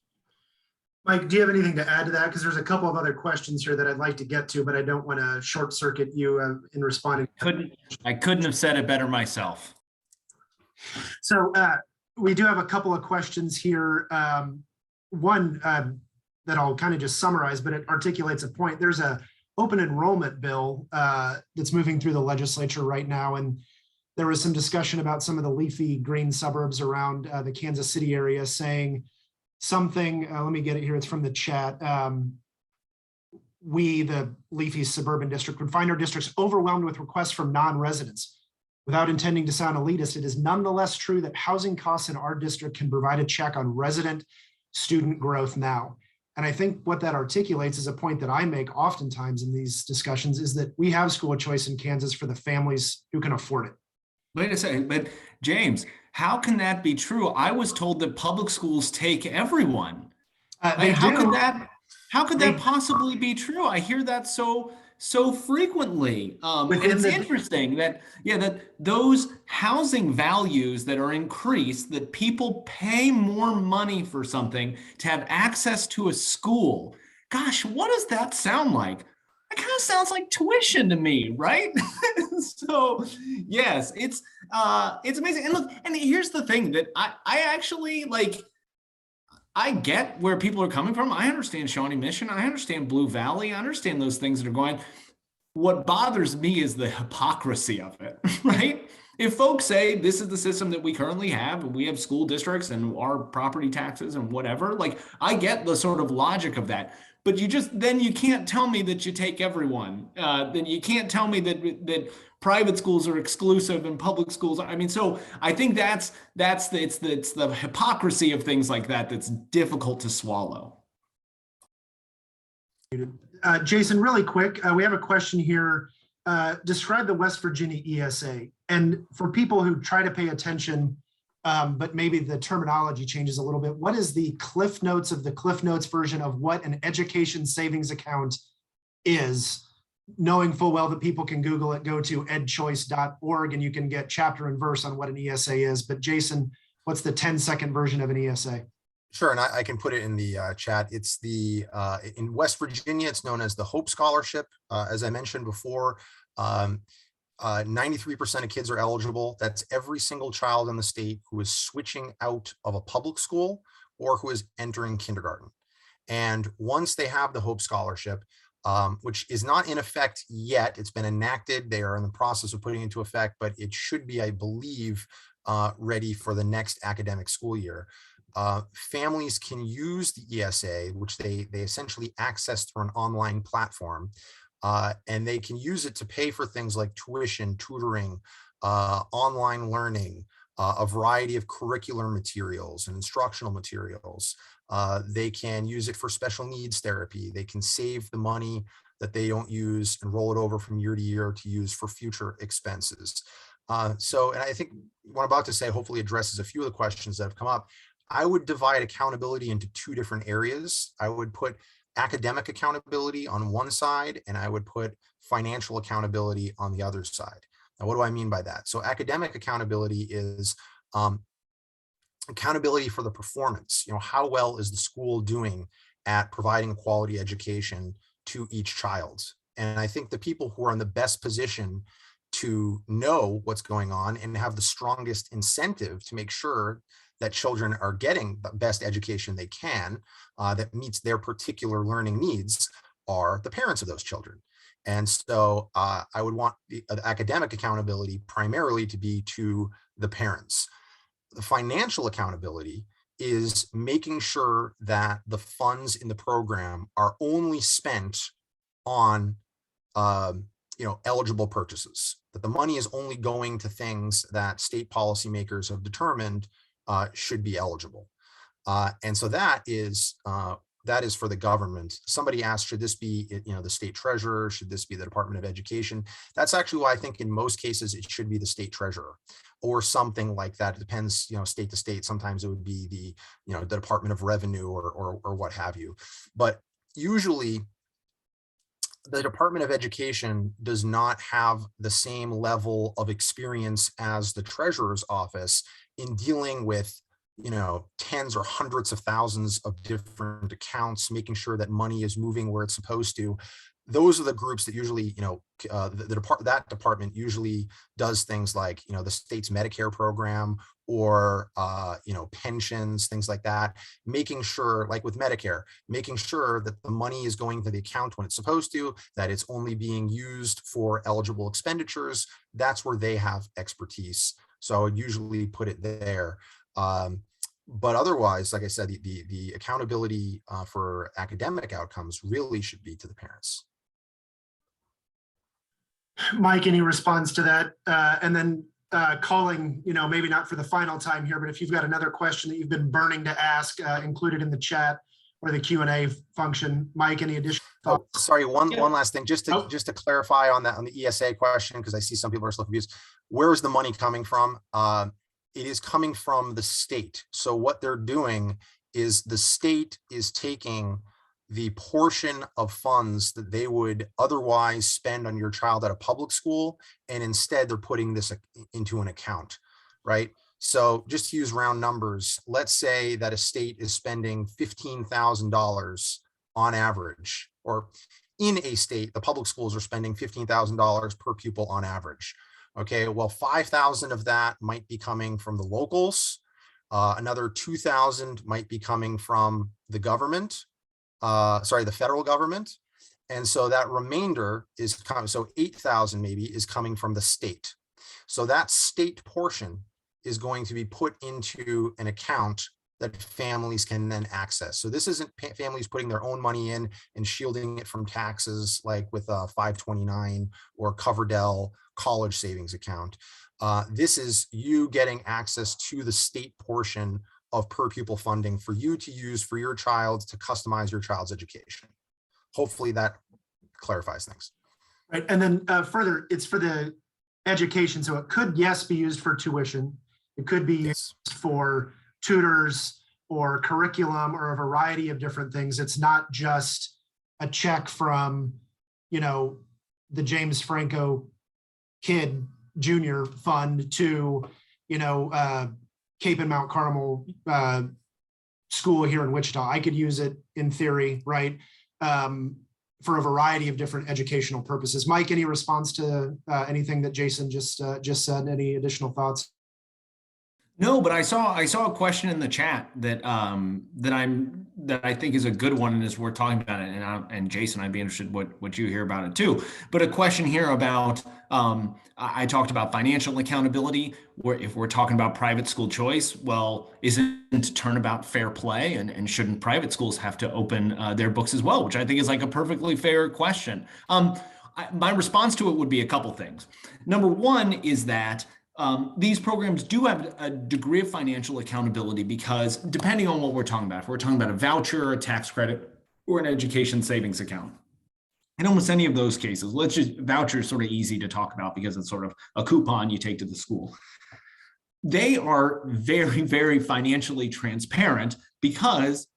Mike, do you have anything to add to that? Because there's a couple of other questions here that I'd like to get to, but I don't want to short circuit you in responding. I couldn't have said it better myself. So we do have a couple of questions here. One that I'll kind of just summarize, but it articulates a point. There's a open enrollment bill that's moving through the legislature right now. And there was some discussion about some of the leafy green suburbs around the Kansas City area saying something, let me get it here, it's from the chat. We, the leafy suburban district, would find our districts overwhelmed with requests from non-residents. Without intending to sound elitist, it is nonetheless true that housing costs in our district can provide a check on resident student growth now. And I think what that articulates is a point that I make oftentimes in these discussions is that we have school of choice in Kansas for the families who can afford it. Wait a second, but James, how can that be true? I was told that public schools take everyone. How could that possibly be true? I hear that so frequently. It's interesting that those housing values that are increased, that people pay more money for something to have access to a school. Gosh, what does that sound like? It kind of sounds like tuition to me, right? So yes, it's amazing. And look, and here's the thing that I actually like. I get where people are coming from. I understand Shawnee Mission. I understand Blue Valley. I understand those things that are going. What bothers me is the hypocrisy of it, right? If folks say this is the system that we currently have, and we have school districts and our property taxes and whatever, like I get the sort of logic of that. But then you can't tell me that you take everyone. Then you can't tell me that private schools are exclusive and public schools. I mean, so I think it's the hypocrisy of things like that that's difficult to swallow. Jason, really quick, we have a question here. Describe the West Virginia ESA. And for people who try to pay attention, but maybe the terminology changes a little bit, what is the Cliff Notes of the Cliff Notes version of what an education savings account is? Knowing full well that people can Google it, go to edchoice.org and you can get chapter and verse on what an ESA is. But Jason, what's the 10-second version of an ESA? Sure, and I can put it in the chat. It's the in West Virginia, it's known as the Hope Scholarship. As I mentioned before, 93% of kids are eligible. That's every single child in the state who is switching out of a public school or who is entering kindergarten. And once they have the Hope Scholarship, which is not in effect yet, it's been enacted. They are in the process of putting it into effect, but it should be, I believe, ready for the next academic school year. Families can use the ESA, which they essentially access through an online platform, and they can use it to pay for things like tuition, tutoring, online learning, a variety of curricular materials and instructional materials. They can use it for special needs therapy. They can save the money that they don't use and roll it over from year to year to use for future expenses. And I think what I'm about to say hopefully addresses a few of the questions that have come up. I would divide accountability into two different areas. I would put academic accountability on one side, and I would put financial accountability on the other side. Now, what do I mean by that? So academic accountability is accountability for the performance. How well is the school doing at providing a quality education to each child? And I think the people who are in the best position to know what's going on and have the strongest incentive to make sure that children are getting the best education they can that meets their particular learning needs are the parents of those children. And so I would want the academic accountability primarily to be to the parents. The financial accountability is making sure that the funds in the program are only spent on eligible purchases, that the money is only going to things that state policymakers have determined should be eligible. And so that is for the government. Somebody asked, should this be the state treasurer? Should this be the Department of Education? That's actually why I think in most cases it should be the state treasurer or something like that. It depends, state to state. Sometimes it would be the Department of Revenue or what have you. But usually the Department of Education does not have the same level of experience as the treasurer's office in dealing with tens or hundreds of thousands of different accounts, making sure that money is moving where it's supposed to. Those are the groups that usually, that department usually does things like, the state's Medicare program or, pensions, things like that, making sure, like with Medicare, making sure that the money is going to the account when it's supposed to, that it's only being used for eligible expenditures. That's where they have expertise. So I would usually put it there. But otherwise, like I said, the accountability for academic outcomes really should be to the parents. Mike, any response to that? And then calling, maybe not for the final time here, but if you've got another question that you've been burning to ask, included in the chat or the Q&A function. Mike, any additional thoughts? Oh, sorry, one Yeah. last thing, just to clarify on that, on the ESA question, because I see some people are still confused. Where is the money coming from? It is coming from the state. So what they're doing is the state is taking the portion of funds that they would otherwise spend on your child at a public school, and instead they're putting this into an account, right? So just to use round numbers, let's say that a state is spending $15,000 on average, or in a state, the public schools are spending $15,000 per pupil on average. Okay, well, 5,000 of that might be coming from the locals. Another 2,000 might be coming from the government. The federal government. And so that remainder is coming, so 8,000 maybe is coming from the state. So that state portion is going to be put into an account that families can then access. So this isn't families putting their own money in and shielding it from taxes like with a 529 or Coverdell college savings account. This is you getting access to the state portion of per pupil funding for you to use for your child to customize your child's education. Hopefully that clarifies things. Right, and then further, it's for the education. So it could, yes, be used for tuition. It could be used for tutors or curriculum or a variety of different things. It's not just a check from, the James Franco Kid Jr. Fund to, Cape and Mount Carmel school here in Wichita. I could use it in theory, right? For a variety of different educational purposes. Mike, any response to anything that Jason just said? Any additional thoughts? No, but I saw a question in the chat that I think is a good one and is worth talking about it. And Jason, I'd be interested what you hear about it too. But a question here about I talked about financial accountability. Where if we're talking about private school choice, well, isn't turnabout fair play, and shouldn't private schools have to open their books as well? Which I think is like a perfectly fair question. My response to it would be a couple things. Number one is that these programs do have a degree of financial accountability because depending on what we're talking about, if we're talking about a voucher, a tax credit, or an education savings account, in almost any of those cases, voucher is sort of easy to talk about because it's sort of a coupon you take to the school. They are very, very financially transparent because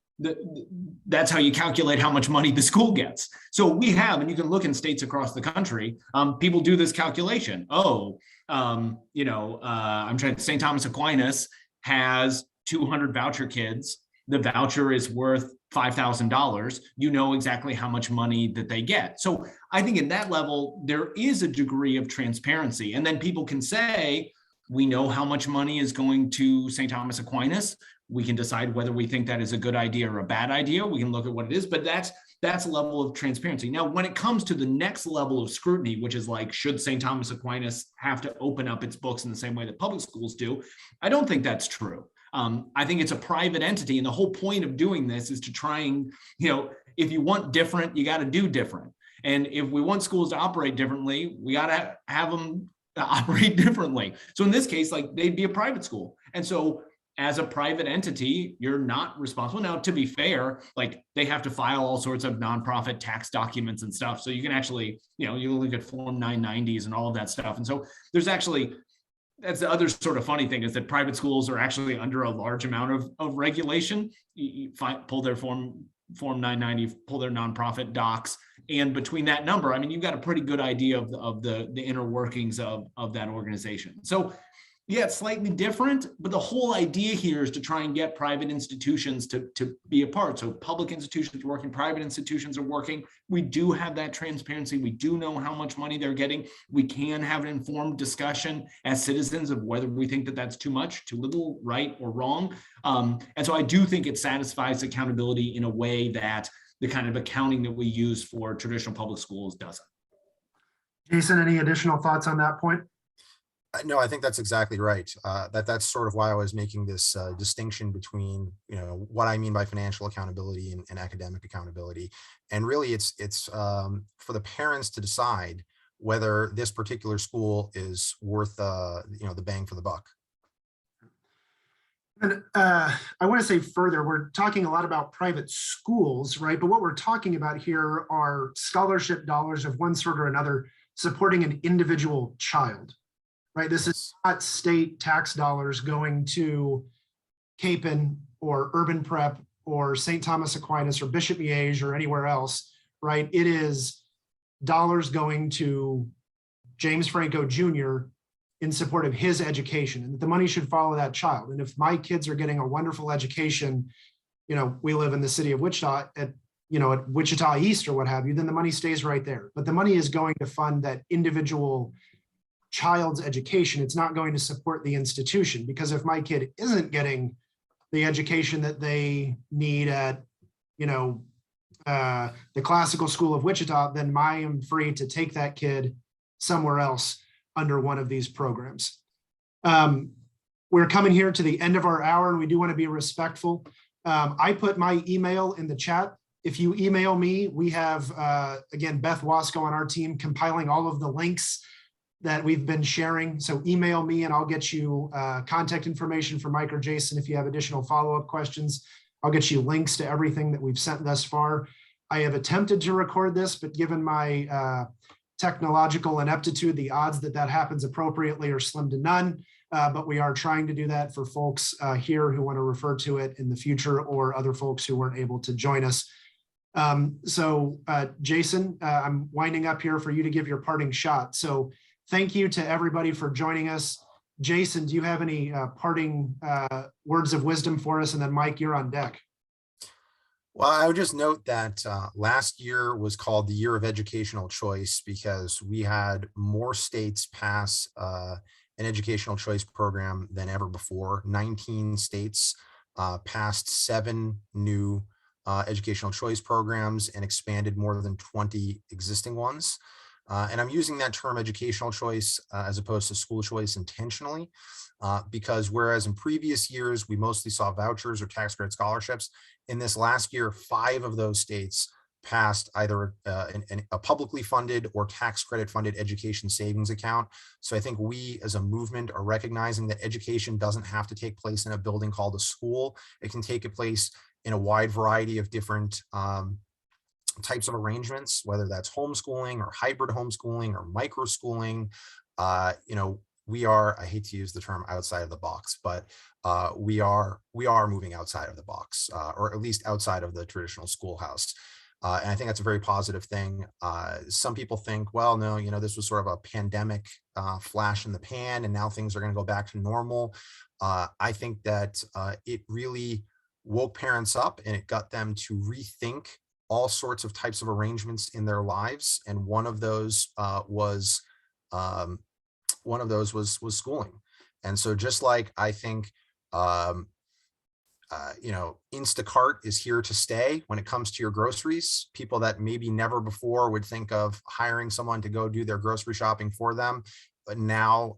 that's how you calculate how much money the school gets. So we have, and you can look in states across the country, people do this calculation. I'm trying to, St. Thomas Aquinas has 200 voucher kids. The voucher is worth $5,000. You know exactly how much money that they get. So I think at that level, there is a degree of transparency. And then people can say, we know how much money is going to St. Thomas Aquinas. We can decide whether we think that is a good idea or a bad idea. We can look at what it is, but that's a level of transparency. Now, when it comes to the next level of scrutiny, which is like, should St. Thomas Aquinas have to open up its books in the same way that public schools do? I don't think that's true. I think it's a private entity. And the whole point of doing this is to try and, if you want different, you got to do different. And if we want schools to operate differently, we got to have them operate differently. So in this case, like they'd be a private school. And so as a private entity, you're not responsible. Now, to be fair, like they have to file all sorts of nonprofit tax documents and stuff. So you can actually, you look at Form 990s and all of that stuff. And so there's actually, that's the other sort of funny thing is that private schools are actually under a large amount of regulation. You pull their Form 990, pull their nonprofit docs. And between that number, I mean, you've got a pretty good idea of the inner workings of that organization. So Yeah, it's slightly different, but the whole idea here is to try and get private institutions to be a part. So public institutions are working, private institutions are working. We do have that transparency. We do know how much money they're getting. We can have an informed discussion as citizens of whether we think that that's too much, too little, right or wrong. And so I do think it satisfies accountability in a way that the kind of accounting that we use for traditional public schools doesn't. Jason, any additional thoughts on that point? No, I think that's exactly right. That's sort of why I was making this distinction between, what I mean by financial accountability and academic accountability. And really, it's for the parents to decide whether this particular school is worth the bang for the buck. And I want to say further, we're talking a lot about private schools, right? But what we're talking about here are scholarship dollars of one sort or another supporting an individual child. Right, this is not state tax dollars going to Capon or Urban Prep or St. Thomas Aquinas or Bishop Miege or anywhere else, right? It is dollars going to James Franco Jr. in support of his education, and the money should follow that child. And if my kids are getting a wonderful education, we live in the city of Wichita at Wichita East or what have you, then the money stays right there. But the money is going to fund that individual child's education. It's not going to support the institution, because if my kid isn't getting the education that they need at the classical school of Wichita, then I am free to take that kid somewhere else under one of these programs. We're coming here to the end of our hour, and we do want to be respectful. I put my email in the chat. If you email me, we have again Beth Wasco on our team compiling all of the links that we've been sharing. So email me and I'll get you contact information for Mike or Jason. If you have additional follow-up questions, I'll get you links to everything that we've sent thus far. I have attempted to record this, but given my technological ineptitude, the odds that that happens appropriately are slim to none. But we are trying to do that for folks here who want to refer to it in the future, or other folks who weren't able to join us. Jason, I'm winding up here for you to give your parting shot. So thank you to everybody for joining us. Jason, do you have any parting words of wisdom for us? And then Mike, you're on deck. Well, I would just note that last year was called the Year of Educational Choice because we had more states pass an educational choice program than ever before. 19 states passed 7 new educational choice programs and expanded more than 20 existing ones. And I'm using that term educational choice as opposed to school choice intentionally, because whereas in previous years, we mostly saw vouchers or tax credit scholarships, in this last year, 5 of those states passed either a publicly funded or tax credit funded education savings account. So I think we as a movement are recognizing that education doesn't have to take place in a building called a school. It can take place in a wide variety of different types of arrangements, whether that's homeschooling or hybrid homeschooling or microschooling. We are, I hate to use the term outside of the box, but we are moving outside of the box, or at least outside of the traditional schoolhouse. And I think that's a very positive thing. Some people think, well, no, this was sort of a pandemic flash in the pan, and now things are going to go back to normal. I think that it really woke parents up, and it got them to rethink all sorts of types of arrangements in their lives, and one of those was schooling. And so, just like I think, Instacart is here to stay when it comes to your groceries. People that maybe never before would think of hiring someone to go do their grocery shopping for them, but now,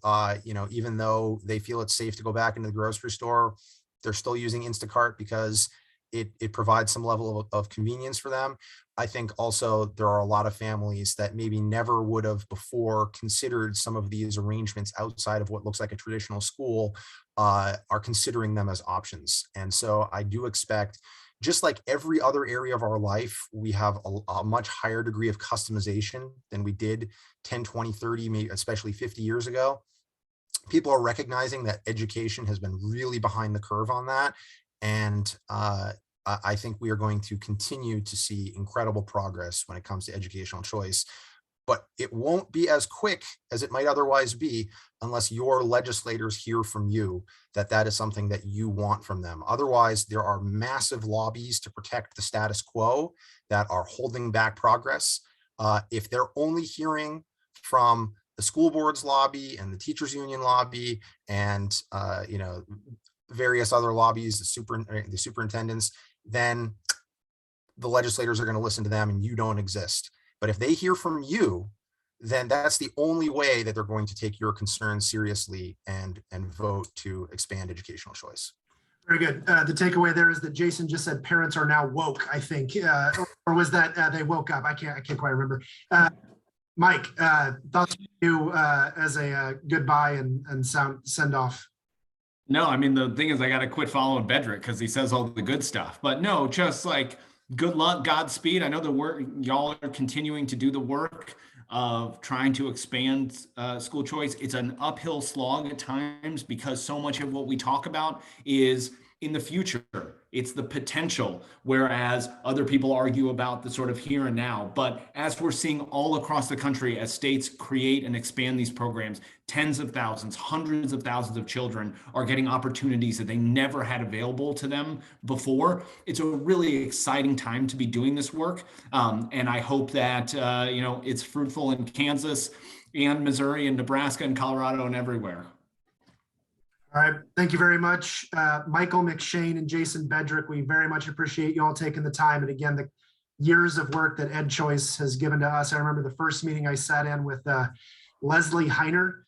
even though they feel it's safe to go back into the grocery store, they're still using Instacart because it provides some level of convenience for them. I think also there are a lot of families that maybe never would have before considered some of these arrangements outside of what looks like a traditional school, are considering them as options. And so I do expect, just like every other area of our life, we have a much higher degree of customization than we did 10, 20, 30, maybe especially 50 years ago. People are recognizing that education has been really behind the curve on that. And I think we are going to continue to see incredible progress when it comes to educational choice. but it won't be as quick as it might otherwise be unless your legislators hear from you that that is something that you want from them. Otherwise, there are massive lobbies to protect the status quo that are holding back progress. If they're only hearing from the school board's lobby and the teachers union lobby and various other lobbies, the superintendents, then the legislators are going to listen to them and you don't exist. But if they hear from you, then that's the only way that they're going to take your concerns seriously and vote to expand educational choice. Very good. The takeaway there is that Jason just said parents are now woke, I think, or was that they woke up? I can't quite remember. Mike, thoughts from you as a goodbye and send off. No, I mean, the thing is, I got to quit following Bedrick because he says all the good stuff. But no, just like good luck, Godspeed. I know the work y'all are continuing to do the work of trying to expand school choice. It's an uphill slog at times because so much of what we talk about is in the future. It's the potential, whereas other people argue about the sort of here and now. But as we're seeing all across the country, as states create and expand these programs, tens of thousands, hundreds of thousands of children are getting opportunities that they never had available to them before. It's a really exciting time to be doing this work. And I hope that, it's fruitful in Kansas and Missouri and Nebraska and Colorado and everywhere. All right. Thank you very much, Michael McShane and Jason Bedrick. We very much appreciate you all taking the time. And again, the years of work that EdChoice has given to us. I remember the first meeting I sat in with Leslie Heiner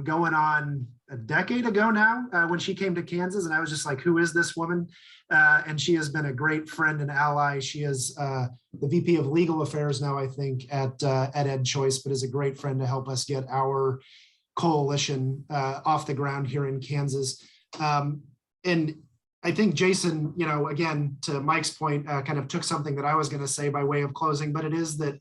going on a decade ago now when she came to Kansas. And I was just like, who is this woman? And she has been a great friend and ally. She is the VP of Legal Affairs now, I think, at EdChoice, but is a great friend to help us get our coalition off the ground here in Kansas. And I think Jason, again, to Mike's point, kind of took something that I was going to say by way of closing, but it is that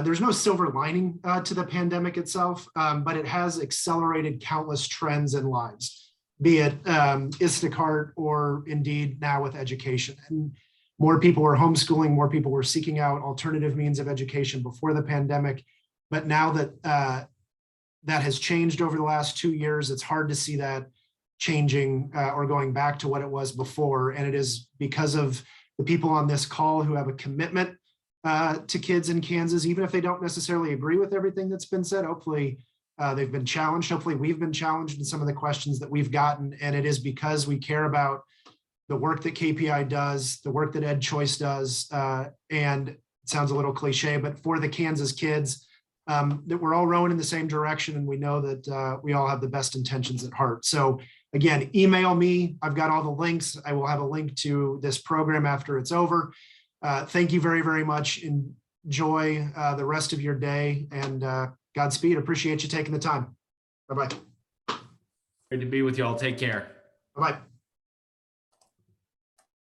there's no silver lining to the pandemic itself, but it has accelerated countless trends in lives, be it Instacart or indeed now with education. And more people were homeschooling, more people were seeking out alternative means of education before the pandemic. But now that that has changed over the last 2 years, it's hard to see that changing or going back to what it was before. And it is because of the people on this call who have a commitment to kids in Kansas, even if they don't necessarily agree with everything that's been said. Hopefully they've been challenged. Hopefully we've been challenged in some of the questions that we've gotten. And it is because we care about the work that KPI does, the work that EdChoice does. And it sounds a little cliche, but for the Kansas kids, that we're all rowing in the same direction, and we know that we all have the best intentions at heart. So again, email me. I've got all the links. I will have a link to this program after it's over. Thank you very, very much. Enjoy the rest of your day, and Godspeed. Appreciate you taking the time. Bye-bye. Great to be with y'all. Take care. Bye-bye.